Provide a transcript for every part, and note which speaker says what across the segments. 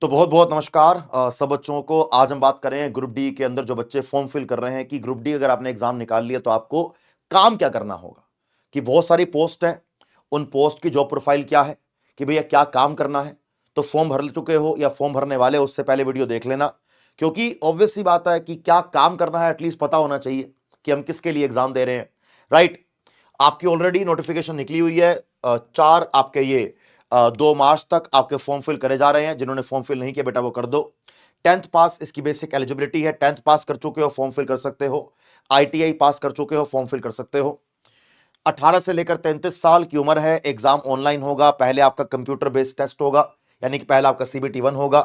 Speaker 1: तो बहुत बहुत नमस्कार सब बच्चों को। आज हम बात करें ग्रुप डी के अंदर जो बच्चे फॉर्म फिल कर रहे हैं कि ग्रुप डी अगर आपने एग्जाम निकाल लिया तो आपको काम क्या करना होगा। कि बहुत सारी पोस्ट हैं, उन पोस्ट की जॉब प्रोफाइल क्या है, कि भैया क्या काम करना है। तो फॉर्म भर चुके हो या फॉर्म भरने वाले हो, उससे पहले वीडियो देख लेना, क्योंकि ऑब्वियस सी बात है कि क्या काम करना है एटलीस्ट पता होना चाहिए कि हम किसके लिए एग्जाम दे रहे हैं। राइट। आपकी ऑलरेडी नोटिफिकेशन निकली हुई है। 4 आपके ये 2 मार्च तक आपके फॉर्म फिल करे जा रहे हैं। जिन्होंने फॉर्म फिल नहीं किया बेटा वो कर दो। 10th पास इसकी बेसिक एलिजिबिलिटी है। 10th पास कर चुके हो फॉर्म फिल कर सकते हो। ITI पास कर चुके हो फॉर्म फिल कर सकते हो। 18 से लेकर 33 साल की उम्र है। एग्जाम ऑनलाइन होगा। पहले आपका कंप्यूटर बेस्ड टेस्ट होगा, यानी कि पहला आपका CBT 1 होगा।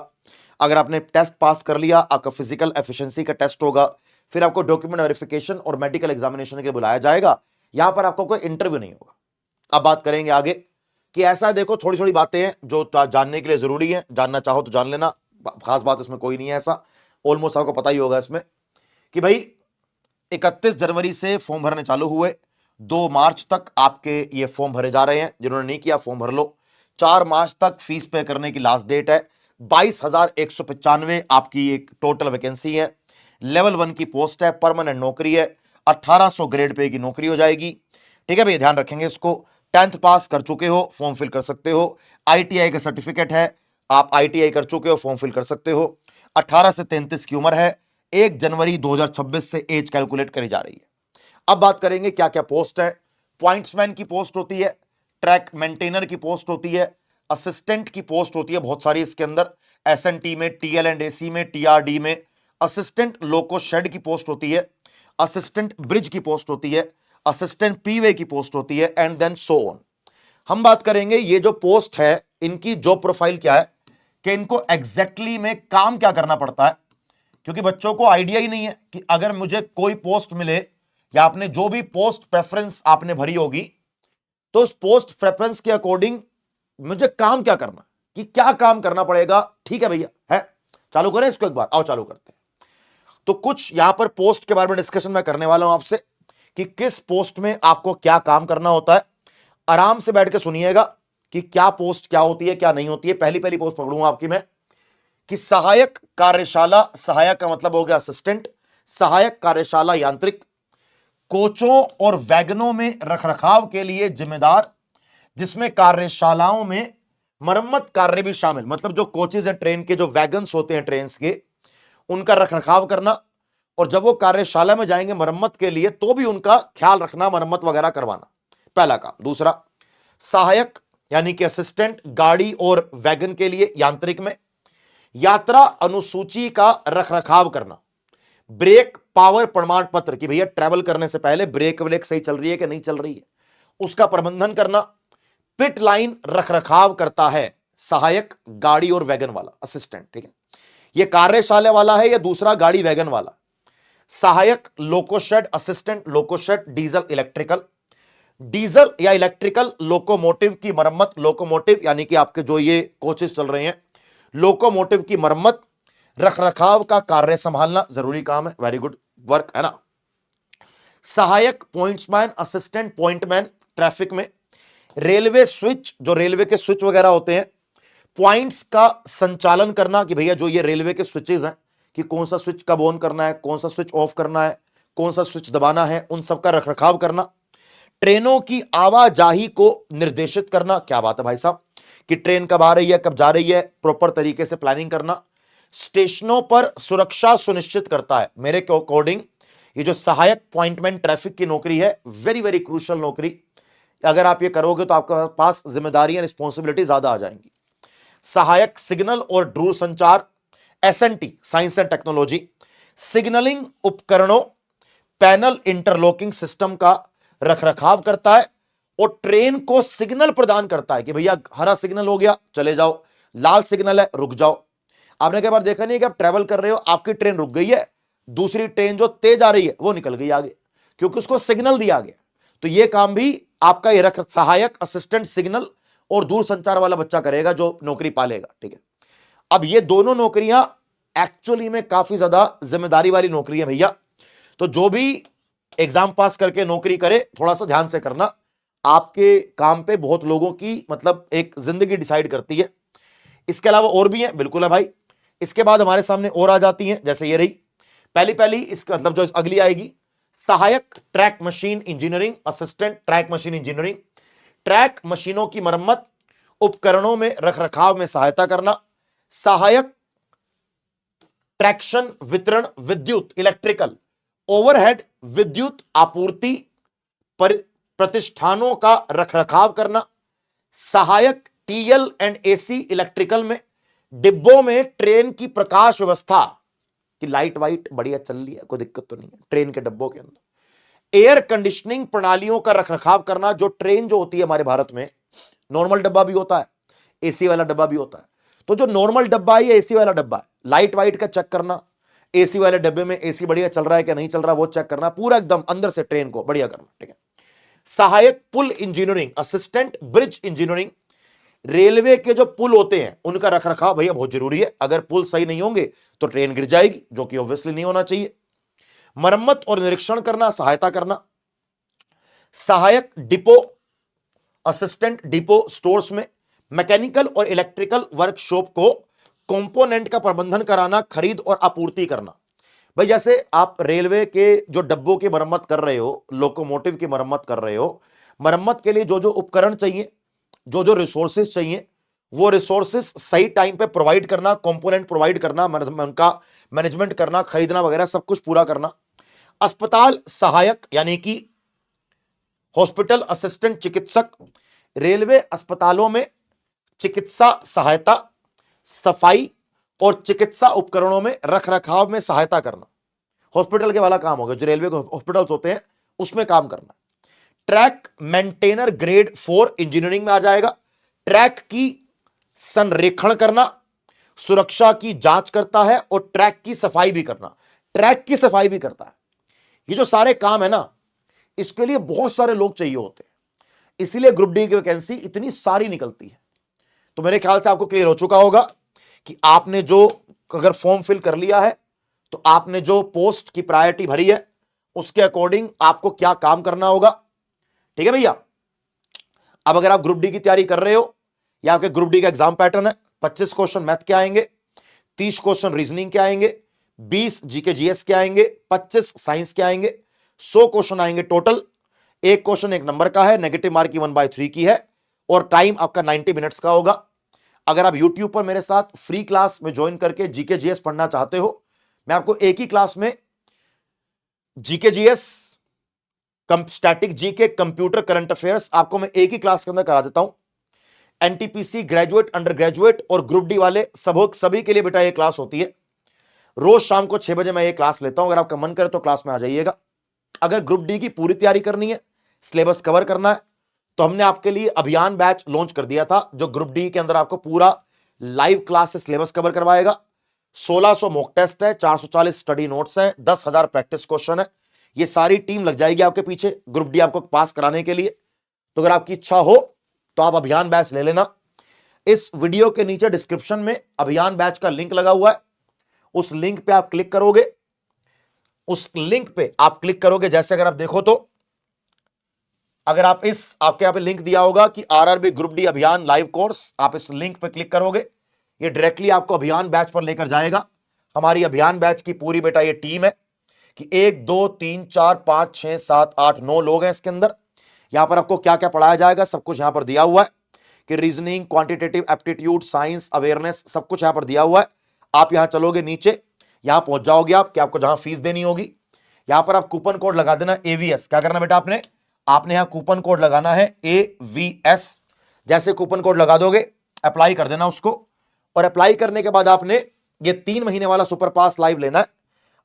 Speaker 1: अगर आपने टेस्ट पास कर लिया, आपका फिजिकल एफिशिएंसी का टेस्ट होगा। फिर आपको डॉक्यूमेंट वेरिफिकेशन और मेडिकल एग्जामिनेशन के लिए बुलाया जाएगा। यहां पर आपको कोई इंटरव्यू नहीं होगा। अब बात करेंगे आगे कि ऐसा है, देखो थोड़ी थोड़ी बातें हैं जो जानने के लिए जरूरी है। जानना चाहो तो जान लेना, खास बात इसमें कोई नहीं है ऐसा। ऑलमोस्ट आपको पता ही होगा इसमें कि भाई 31 जनवरी से फॉर्म भरने चालू हुए। 2 मार्च तक आपके ये फॉर्म भरे जा रहे हैं। जिन्होंने नहीं किया फॉर्म भर लो। 4 मार्च तक फीस पे करने की लास्ट डेट है। 22,195 आपकी एक टोटल वैकेंसी है। लेवल 1 की पोस्ट है, परमानेंट नौकरी है। 1800 ग्रेड पे की नौकरी हो जाएगी। ठीक है भैया, ध्यान रखेंगे इसको। 10th पास कर चुके हो फॉर्म फिल कर सकते हो। ITI का सर्टिफिकेट है, आप ITI कर चुके हो फॉर्म फिल कर सकते हो। 18 से 33 की उम्र है। 1 जनवरी 2026 से एज कैलकुलेट करी जा रही है। अब बात करेंगे क्या क्या पोस्ट है। पॉइंट्समैन की पोस्ट होती है, ट्रैक मेंटेनर की पोस्ट होती है, असिस्टेंट की पोस्ट होती है बहुत सारी इसके अंदर। SNT में, TL&AC में, TRD में। असिस्टेंट लोको शेड की पोस्ट होती है, असिस्टेंट ब्रिज की पोस्ट होती है, असिस्टेंट पीवे की पोस्ट होती है, एंड देन सो ऑन। हम बात करेंगे ये जो पोस्ट है इनकी जॉब प्रोफाइल क्या है, कि इनको एग्जैक्टली में काम क्या करना पड़ता है। क्योंकि बच्चों को आइडिया ही नहीं है कि अगर मुझे कोई पोस्ट मिले, या आपने जो भी पोस्ट प्रेफरेंस आपने भरी होगी, तो उस पोस्ट प्रेफरेंस के अकॉर्डिंग मुझे काम क्या करना, कि क्या काम करना पड़ेगा। ठीक है भैया, है चालू करें इसको एक बार, आओ चालू करते हैं। तो कुछ यहां पर पोस्ट के बारे में डिस्कशन मैं करने वाला हूं आपसे, कि किस पोस्ट में आपको क्या काम करना होता है। आराम से बैठ के सुनिएगा कि क्या पोस्ट क्या होती है क्या नहीं होती है। पहली पहली पोस्ट पकड़ूंगा आपकी मैं, कि सहायक कार्यशाला, सहायक का मतलब हो गया असिस्टेंट, सहायक कार्यशाला यांत्रिक, कोचों और वैगनों में रखरखाव के लिए जिम्मेदार, जिसमें कार्यशालाओं में मरम्मत कार्य भी शामिल। मतलब जो कोचेज है ट्रेन के, जो वैगन्स होते हैं ट्रेन के, उनका रखरखाव करना, और जब वो कार्यशाला में जाएंगे मरम्मत के लिए तो भी उनका ख्याल रखना, मरम्मत वगैरह करवाना, पहला काम। दूसरा, सहायक यानी कि असिस्टेंट गाड़ी और वैगन के लिए यांत्रिक में, यात्रा अनुसूची का रखरखाव करना, ब्रेक पावर प्रमाण पत्र कि भैया ट्रैवल करने से पहले ब्रेक व्रेक सही चल रही है कि नहीं चल रही है, उसका प्रबंधन करना। पिट लाइन रखरखाव करता है सहायक गाड़ी और वैगन वाला असिस्टेंट। ठीक है, ये कार्यशाला वाला है या दूसरा गाड़ी वैगन वाला। सहायक loco shed assistant loco shed diesel electrical, diesel या इलेक्ट्रिकल लोकोमोटिव की मरम्मत, लोकोमोटिव यानी कि आपके जो ये कोचेस चल रहे हैं, लोकोमोटिव की मरम्मत, रखरखाव का कार्य संभालना, जरूरी काम है, वेरी गुड वर्क है ना। सहायक पॉइंट्समैन असिस्टेंट पॉइंटमैन ट्रैफिक में, रेलवे स्विच, जो रेलवे के स्विच वगैरह होते हैं, पॉइंट्स का संचालन करना, कि भैया जो ये रेलवे के स्विचेस हैं, कि कौन सा स्विच कब ऑन करना है, कौन सा स्विच ऑफ करना है, कौन सा स्विच दबाना है, उन सबका रखरखाव करना। ट्रेनों की आवाजाही को निर्देशित करना, क्या बात है भाई साहब, कि ट्रेन कब आ रही है कब जा रही है, प्रॉपर तरीके से प्लानिंग करना। स्टेशनों पर सुरक्षा सुनिश्चित करता है। मेरे के अकॉर्डिंग ये जो सहायक पॉइंटमेंट ट्रैफिक की नौकरी है, वेरी वेरी क्रूशियल नौकरी। अगर आप ये करोगे तो आपके पास जिम्मेदारियां रिस्पॉन्सिबिलिटी ज्यादा आ जाएंगी। सहायक सिग्नल और दूरसंचार SNT science and technology, signalling उपकरणों, पैनल इंटरलॉकिंग सिस्टम का रखरखाव करता है, और ट्रेन को सिग्नल प्रदान करता है कि भैया हरा सिग्नल हो गया चले जाओ, लाल सिग्नल है रुक जाओ। आपने कई बार देखा नहीं कि आप ट्रैवल कर रहे हो, आपकी ट्रेन रुक गई है, दूसरी ट्रेन जो तेज आ रही है वो निकल गई आगे, क्योंकि उसको सिग्नल दिया गया। तो ये काम भी आपका ये रख सहायक असिस्टेंट सिग्नल और दूरसंचार वाला बच्चा करेगा जो नौकरी पालेगा। ठीक है, अब ये दोनों नौकरियां एक्चुअली में काफी ज्यादा जिम्मेदारी वाली नौकरी है भैया। तो जो भी एग्जाम पास करके नौकरी करे, थोड़ा सा ध्यान से करना। आपके काम पे बहुत लोगों की मतलब एक जिंदगी डिसाइड करती है। इसके अलावा और भी हैं, बिल्कुल है भाई। इसके बाद हमारे सामने और आ जाती हैं, जैसे ये रही पहली इसका मतलब जो अगली आएगी, सहायक track machine engineering, assistant track machine engineering, track मशीनों की मरम्मत, उपकरणों में रखरखाव में सहायता करना, सहायक ट्रैक्शन वितरण विद्युत इलेक्ट्रिकल, ओवरहेड विद्युत आपूर्ति प्रतिष्ठानों का रखरखाव करना, सहायक टीएल एंड एसी इलेक्ट्रिकल में, डिब्बों में ट्रेन की प्रकाश व्यवस्था की लाइट वाइट बढ़िया चल रही है, कोई दिक्कत तो नहीं है ट्रेन के डिब्बों के अंदर, एयर कंडीशनिंग प्रणालियों का रखरखाव करना, जो ट्रेन जो होती है हमारे भारत में नॉर्मल डब्बा भी होता है, एसी वाला डब्बा भी होता है, तो जो नॉर्मल डब्बा है या एसी वाला डब्बा है, लाइट वाइट का चेक करना, एसी वाले डब्बे में एसी बढ़िया चल रहा है क्या नहीं चल रहा वो चेक करना, पूरा एकदम अंदर से ट्रेन को बढ़िया करना, ठीक है। सहायक पुल engineering, assistant bridge engineering, railway के जो पुल होते हैं उनका रखरखाव भैया बहुत जरूरी है, अगर पुल सही नहीं होंगे तो ट्रेन गिर जाएगी, जो कि ऑब्वियसली नहीं होना चाहिए। मरम्मत और निरीक्षण करना, सहायता करना, सहायक डिपो, असिस्टेंट डिपो स्टोर्स में, मैकेनिकल और इलेक्ट्रिकल वर्कशॉप को कंपोनेंट का प्रबंधन कराना, खरीद और आपूर्ति करना। भाई जैसे आप रेलवे के जो डब्बों की मरम्मत कर रहे हो, लोकोमोटिव की मरम्मत कर रहे हो, मरम्मत के लिए जो जो उपकरण चाहिए, जो जो रिसोर्सेज चाहिए, वो रिसोर्सेज सही टाइम पे प्रोवाइड करना, कंपोनेंट प्रोवाइड करना, उनका मैनेजमेंट करना, खरीदना वगैरह सब कुछ पूरा करना। अस्पताल सहायक यानी कि हॉस्पिटल असिस्टेंट चिकित्सक, रेलवे अस्पतालों में चिकित्सा सहायता, सफाई और चिकित्सा उपकरणों में रखरखाव में सहायता करना, हॉस्पिटल के वाला काम होगा, जो रेलवे के हॉस्पिटल्स होते हैं उसमें काम करना। ट्रैक मेंटेनर ग्रेड 4 इंजीनियरिंग में आ जाएगा, ट्रैक की संरेखण करना, सुरक्षा की जांच करता है और ट्रैक की सफाई भी करना, ट्रैक की सफाई भी करता है। ये जो सारे काम है ना, इसके लिए बहुत सारे लोग चाहिए होते हैं, इसीलिए ग्रुप डी की वैकेंसी इतनी सारी निकलती है। तो मेरे ख्याल से आपको क्लियर हो चुका होगा कि आपने जो अगर फॉर्म फिल कर लिया है तो आपने जो पोस्ट की प्रायोरिटी भरी है उसके अकॉर्डिंग आपको क्या काम करना होगा, ठीक है भैया। अब अगर आप ग्रुप डी की तैयारी कर रहे हो, या आपके ग्रुप डी का एग्जाम पैटर्न है, 25 क्वेश्चन मैथ के आएंगे, 30 क्वेश्चन रीजनिंग के आएंगे, 20 जीके जीएस के आएंगे, 25 साइंस के आएंगे, 100 क्वेश्चन आएंगे टोटल। एक क्वेश्चन एक नंबर का है, नेगेटिव मार्क की 1/3 की है, और टाइम आपका 90 मिनट्स का होगा। अगर आप YouTube पर मेरे साथ फ्री क्लास में ज्वाइन करके जीके जीएस पढ़ना चाहते हो, मैं आपको एक ही क्लास में GK GS, static GK, computer current affairs आपको मैं एक ही क्लास के अंदर करा देता हूं। एनटीपीसी ग्रेजुएट, अंडर ग्रेजुएट और ग्रुप डी वाले सभी के लिए बेटा ये क्लास होती है। रोज शाम को 6 बजे मैं ये क्लास लेता हूं, अगर आपका मन करे तो क्लास में आ जाइएगा। अगर ग्रुप डी की पूरी तैयारी करनी है, सिलेबस कवर करना है, तो हमने आपके लिए अभियान बैच लॉन्च कर दिया था, जो ग्रुप डी के अंदर आपको पूरा लाइव क्लास से सिलेबस कवर करवाएगा। 1600 मॉक टेस्ट है, 440 स्टडी नोट्स है, 10,000 प्रैक्टिस क्वेश्चन है। ये सारी टीम लग जाएगी आपके पीछे ग्रुप डी आपको पास कराने के लिए। तो अगर आपकी इच्छा हो तो आप अभियान बैच ले लेना। इस वीडियो के नीचे डिस्क्रिप्शन में अभियान बैच का लिंक लगा हुआ है, उस लिंक पे आप क्लिक करोगे, जैसे अगर आप देखो तो अगर आप आपके यहाँ पे लिंक दिया होगा कि आरआरबी ग्रुप डी अभियान लाइव कोर्स, आप इस लिंक पे क्लिक करोगे, ये डायरेक्टली आपको अभियान बैच पर लेकर जाएगा। हमारी अभियान बैच की पूरी बेटा ये टीम है कि 1 2 3 4 5 6 7 8 9 लोग हैं इसके अंदर। यहां पर आपको क्या क्या पढ़ाया जाएगा सब कुछ यहां पर दिया हुआ है कि reasoning, quantitative aptitude, science, awareness, सब कुछ यहां पर दिया हुआ है। आप यहां चलोगे नीचे, यहां पहुंच जाओगे आप कि आपको जहां फीस देनी होगी, यहां पर आप कूपन कोड लगा देना AVS। क्या करना बेटा आपने यहां कूपन कोड लगाना है AVS। जैसे कूपन कोड लगा दोगे, अप्लाई कर देना उसको, और अप्लाई करने के बाद आपने ये 3 महीने वाला सुपर पास लाइव लेना है।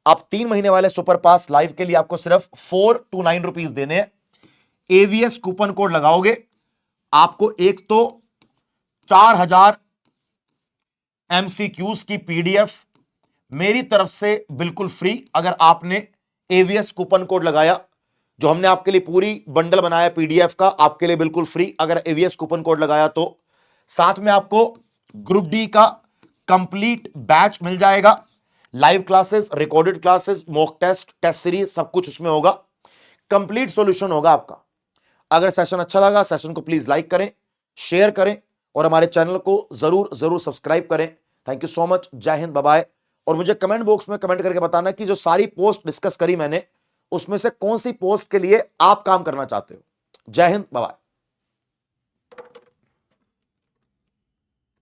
Speaker 1: आप 3 महीने वाले सुपर पास लाइव के लिए आपको सिर्फ 429 रुपीज देने हैं। AVS कूपन कोड लगाओगे, आपको एक तो 4000 MCQs की PDF मेरी तरफ से बिल्कुल फ्री, अगर आपने AVS कूपन कोड लगाया। जो हमने आपके लिए पूरी बंडल बनाया PDF का, आपके लिए बिल्कुल फ्री अगर AVS कूपन कोड लगाया तो। साथ में आपको ग्रुप डी का कंप्लीट बैच मिल जाएगा, live classes, recorded classes, mock test, test series, सब कुछ उसमें होगा। कंप्लीट सॉल्यूशन होगा आपका। अगर सेशन अच्छा लगा, सेशन को प्लीज लाइक करें, शेयर करें और हमारे चैनल को जरूर जरूर सब्सक्राइब करें। Thank you so much. जय हिंद, बाय बाय। और मुझे कमेंट बॉक्स में कमेंट करके बताना कि जो सारी पोस्ट डिस्कस करी मैंने उसमें से कौन सी पोस्ट के लिए आप काम करना चाहते हो। जय हिंद, बाय बाय।